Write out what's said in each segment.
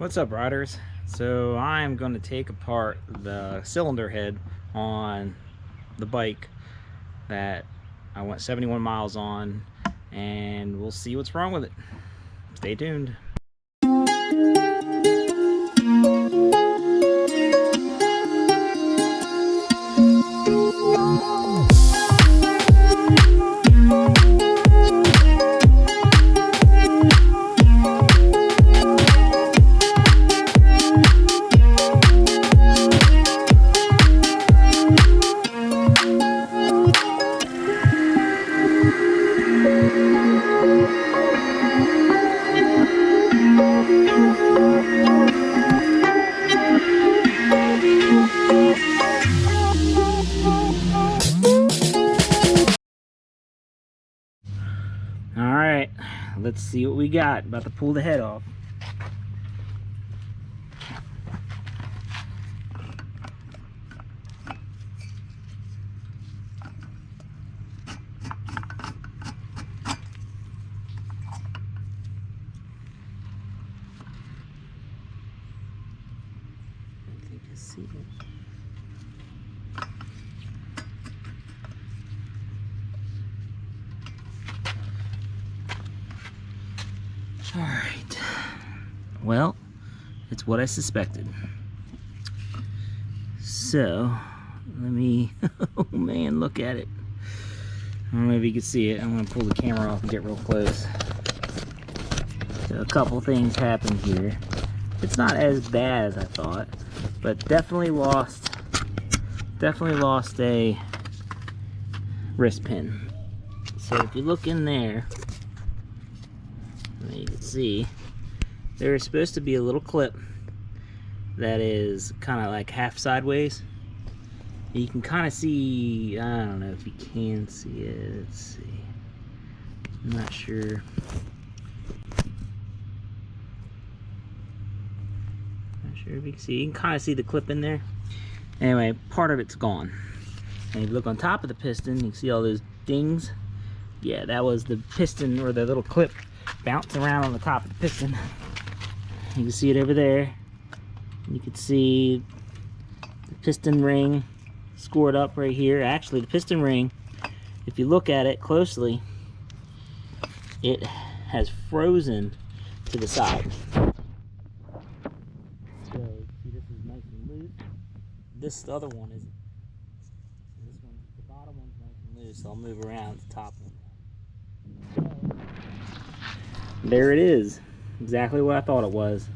What's up, riders? So I'm going to take apart the cylinder head on the bike that I went 71 miles on, and we'll see what's wrong with it. Stay tuned. Alright, let's see what we got. About to pull the head off. I think I see it. Alright, well, it's what I suspected. So, let me, oh man, look at it. I don't know if you can see it. I'm going to pull the camera off and get real close. So a couple things happened here. It's not as bad as I thought, but definitely lost a wrist pin. So if you look in there, you can see there's supposed to be a little clip that is kind of like half sideways. You can kind of see, I don't know if you can see it. Let's see. I'm not sure. Not sure if you can see. You can kind of see the clip in there. Anyway, part of it's gone. And if you look on top of the piston, you can see all those dings. Yeah, that was the piston, or the little clip bouncing around on the top of the piston. You can see it over there. You can see the piston ring scored up right here. Actually, the piston ring, if you look at it closely, it has frozen to the side. So, see, this is nice and loose. This other one isn't. This one, the bottom one's nice and loose, so I'll move around the top one. There it is, exactly what I thought it was.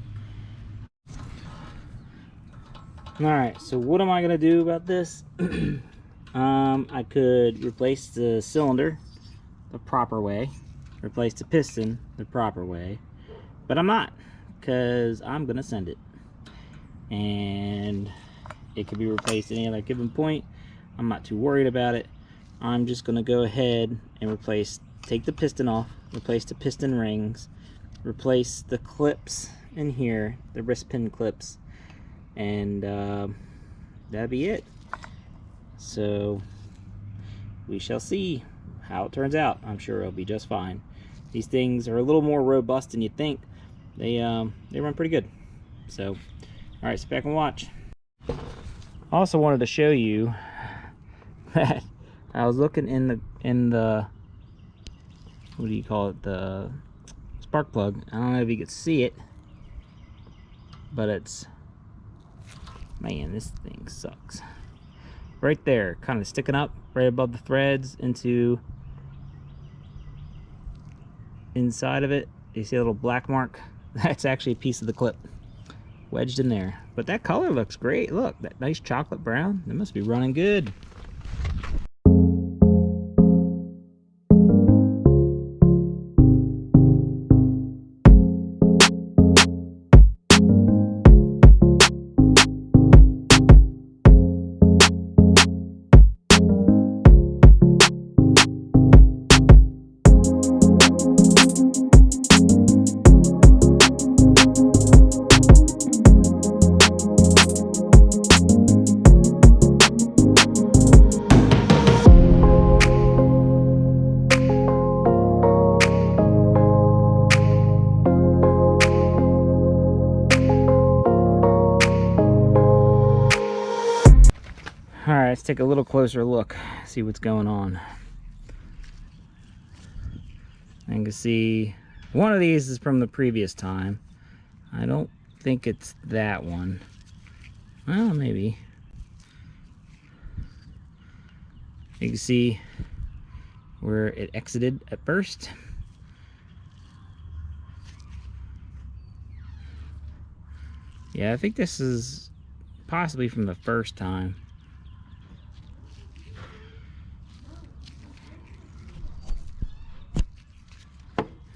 Alright, so what am I going to do about this? I could replace the cylinder the proper way, replace the piston the proper way, but I'm not, because I'm going to send it. And it could be replaced at any other given point. I'm not too worried about it. I'm just going to go ahead and take the piston off, replace the piston rings, replace the clips in here, the wrist pin clips, and that'd be it. So we shall see how it turns out. I'm sure it'll be just fine. These things are a little more robust than you think. They run pretty good. So, all right, sit back and watch. I also wanted to show you that I was looking in the what do you call it, the spark plug. I don't know if you could see it, but it's, man, this thing sucks. Right there, kind of sticking up right above the threads inside of it. You see a little black mark? That's actually a piece of the clip wedged in there. But that color looks great. Look, that nice chocolate brown. It must be running good. let's take a little closer look, see what's going on. And you can see one of these is from the previous time. I don't think it's that one. Well, maybe. You can see where it exited at first. Yeah, I think this is possibly from the first time.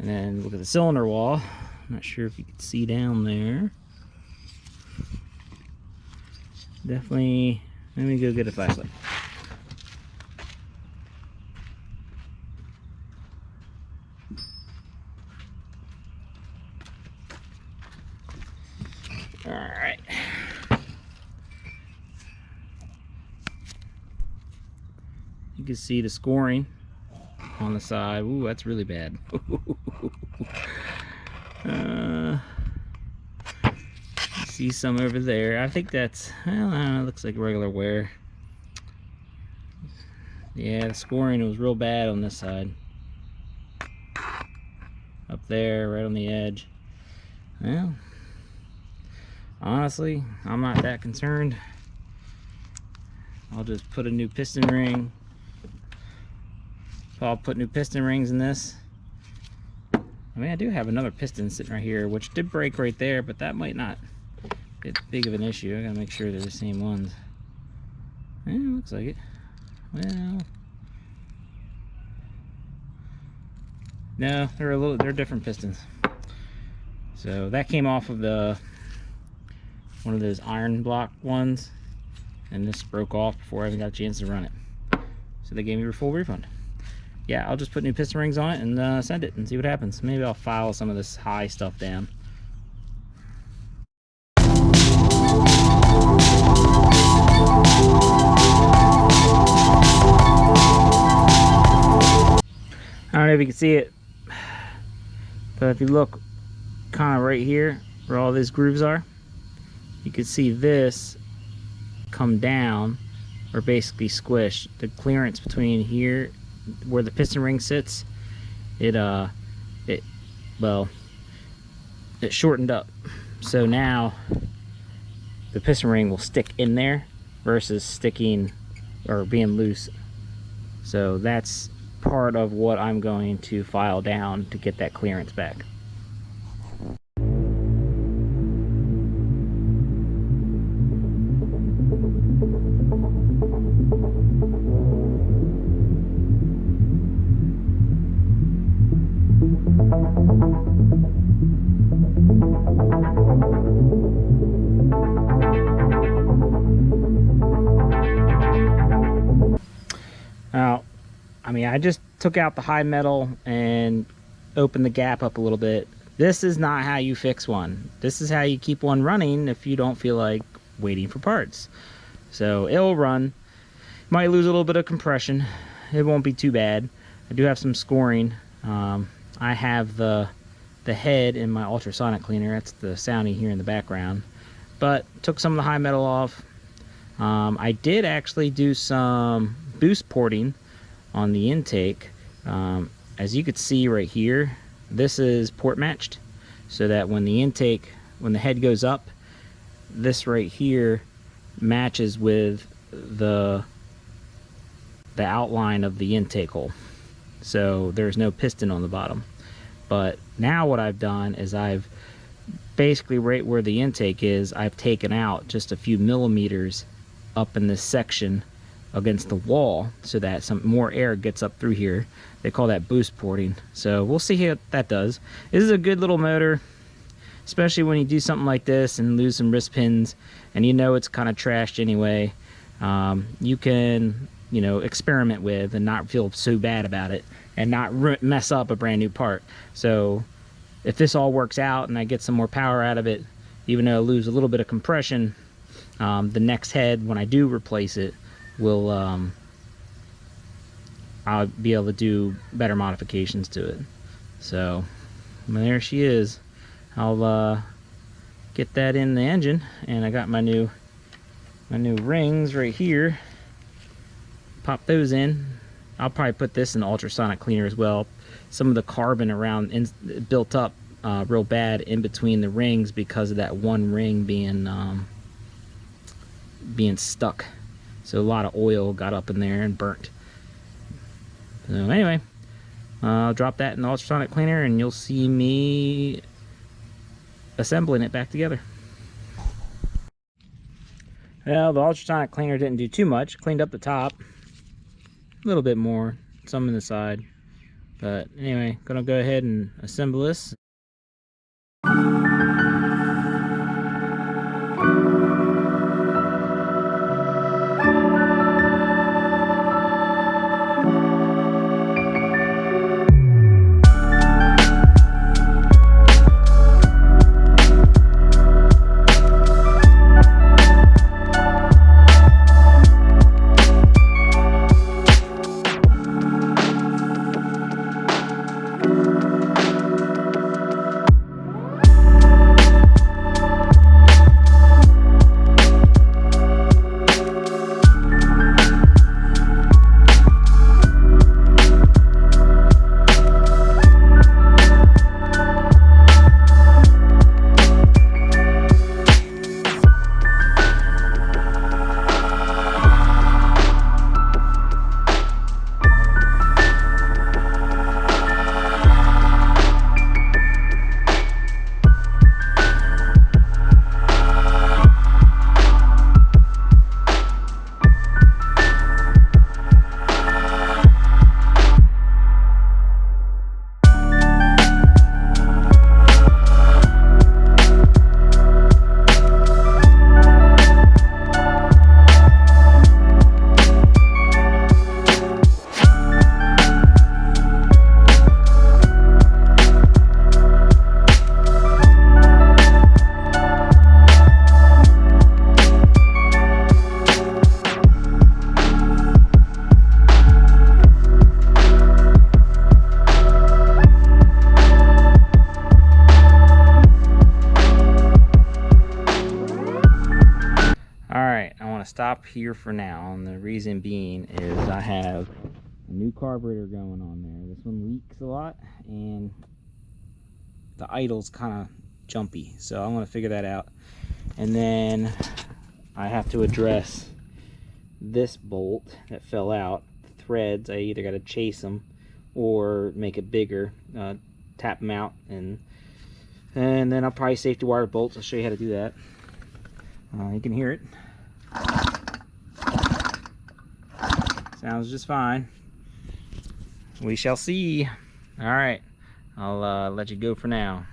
And then look at the cylinder wall. I'm not sure if you can see down there. Definitely, let me go get a flashlight. All right. You can see the scoring on the side. Ooh, that's really bad. See some over there. I think that's, well, I don't know, it looks like regular wear. Yeah, the scoring was real bad on this side. Up there, right on the edge. Well, honestly, I'm not that concerned. I'll just put a new piston ring. So I'll put new piston rings in this. I mean, I do have another piston sitting right here, which did break right there, but that might not be big of an issue. I gotta make sure they're the same ones. Yeah, looks like it. Well, no, they're different pistons. So that came off of one of those iron block ones, and this broke off before I even got a chance to run it. So they gave me a full refund. Yeah, I'll just put new piston rings on it and send it and see what happens. Maybe I'll file some of this high stuff down. I don't know if you can see it, but if you look kind of right here where all these grooves are, you can see this come down or basically squish. The clearance between here where the piston ring sits, it shortened up. So now the piston ring will stick in there versus sticking or being loose. So that's part of what I'm going to file down to get that clearance back. Now, I mean, I just took out the high metal and opened the gap up a little bit. This is not how you fix one. This is how you keep one running if you don't feel like waiting for parts. So it'll run. Might lose a little bit of compression. It won't be too bad. I do have some scoring. I have the head in my ultrasonic cleaner. That's the sound you hear in the background. But took some of the high metal off. I did actually do some boost porting on the intake. As you could see right here, this is port matched, so that when the intake, when the head goes up, this right here matches with the outline of the intake hole, so there's no piston on the bottom. But now what I've done is I've basically, right where the intake is, I've taken out just a few millimeters up in this section against the wall so that some more air gets up through here. They call that boost porting. So we'll see how that does. This is a good little motor, especially when you do something like this and lose some wrist pins and you know it's kind of trashed anyway. You can, you know, experiment with and not feel so bad about it and not mess up a brand new part. So if this all works out and I get some more power out of it, even though I lose a little bit of compression, the next head, when I do replace it, will I'll be able to do better modifications to it. So there she is. I'll get that in the engine, and I got my new rings right here. pop those in. I'll probably put this in the ultrasonic cleaner as well. Some of the carbon around built up real bad in between the rings because of that one ring being stuck. So a lot of oil got up in there and burnt. So anyway, I'll drop that in the ultrasonic cleaner and you'll see me assembling it back together. Well, the ultrasonic cleaner didn't do too much. Cleaned up the top a little bit more, some in the side. But anyway, gonna go ahead and assemble this. Stop here for now, and the reason being is I have a new carburetor going on there. This one leaks a lot and the idle's kind of jumpy, so I'm going to figure that out. And then I have to address this bolt that fell out. The threads, I either got to chase them or make it bigger, tap them out, and then I'll probably safety wire the bolts. I'll show you how to do that. You can hear it. Sounds just fine. We shall see. All right, I'll let you go for now.